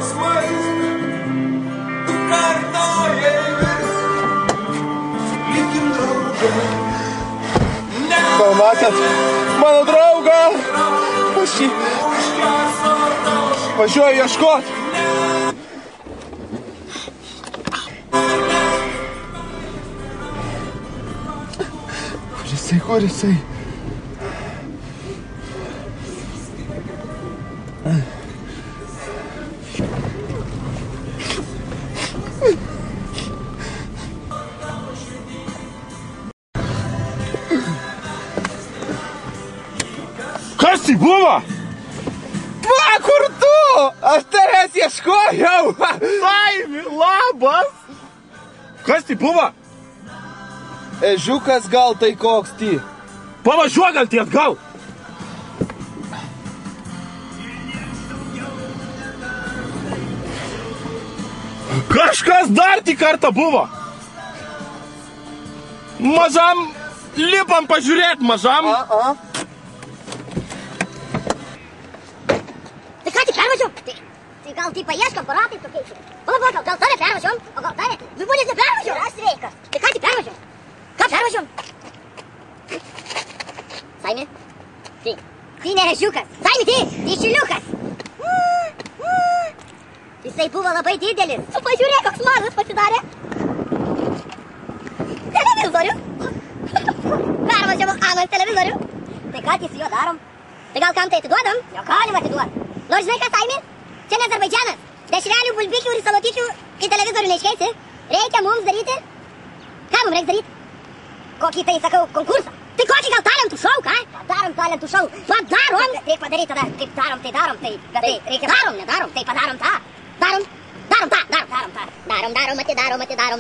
džiaugsmais, tu kartojai vis, likim draugai. Gal matėt mano draugą? Aš jį važiuoju ieškot. Kur jisai? Kas tai buvo? Va, kur tu? Aš tavęs ieškojau. Laimi, labas. Kas tai buvo? Ežiukas gal tai koks ty? Pavažiuok gal tie atgal. Kažkas dar tik kartą buvo. Mažam lipam pažiūrėt, mažam. Tai ką tik pervažiuom? Tai gal tai paieškam paratai tokiais. Pala, gal tave pervažiuom, o gal tave? Žmonės nepervažiuom. Yra sveikas. Tai ką tik pervažiuom? Ką pervažiuom? Saimi? Tai ne ežiukas. Saimi, tai šiliukas. Jisai buvo labai didelis. Pažiūrėk, koks mažas pasidarė. Televizorių. Pervažiavo Anos televizorių. Tai ką tai su juo darom? Tai gal kam tai atiduodam? Jo galim atiduot. Nors žinai ką, Saimi? Čia ne Azerbaidžanas. Dešrelių, bulbikių ir salotyčių į televizorių neiškeisi. Reikia mums daryti. Ką mums reiks daryti? Kokį tai, sakau, konkursą. Tai kokį gal talentų šou, ką? Padarom talentų šou. Padarom. Reik padaryti tada. Kaip darom, tai darom. Tai, bet tai reikia darom, nedarom. Tai padarom tą. Darom tą.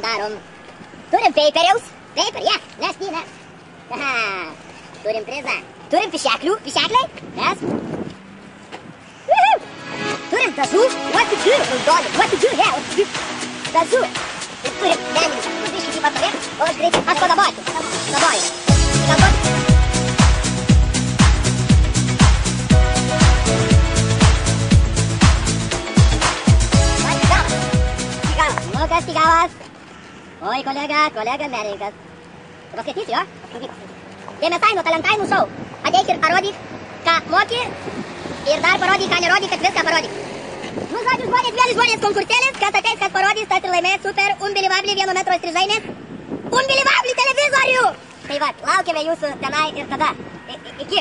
Darom. Turim paperiaus. Paper, yes. Nes. Turim prizą. Turim pišekliai. Yes. Turim dažų. What to do, yeah. Dažų. Ir turim menininką. Biškį jį patarėt. O aš greitai. Aš padaboju. Nu, kas tik gavas? Oi, kolega menininkas. Tu paskaitysi, jo? Dėmesai, talentai šou. Ateik ir parodyk, ką moki. Ir dar parodyk, ką nerodyk, kad viską parodyk. Nu, žodžiu, žmonės konkursėlis. Kas ateis, kas parodys, tas ir laimės super unbelievably 1 metro strižainės. Unbelievably televizorių! Tai va, laukiame jūsų tenai ir tada. Iki,